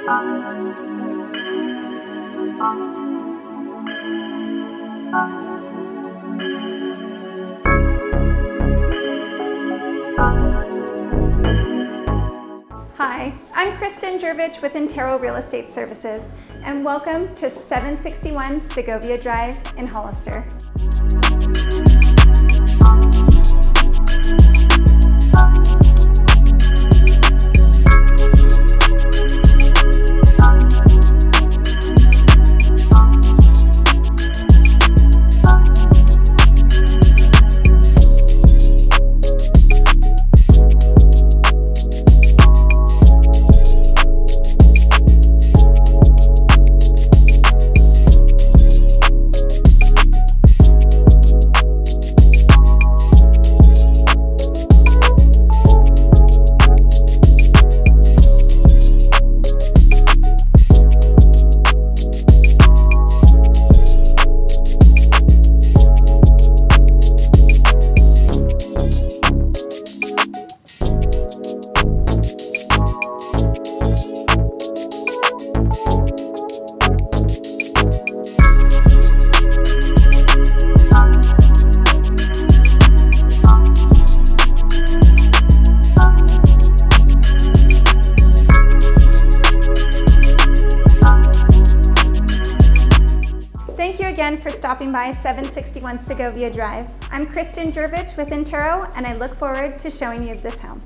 Hi, I'm Kristen Jurevich with Intero Real Estate Services, and welcome to 761 Segovia Drive in Hollister. Thank you again for stopping by 761 Segovia Drive. I'm Kristen Jurevich with Intero, and I look forward to showing you this home.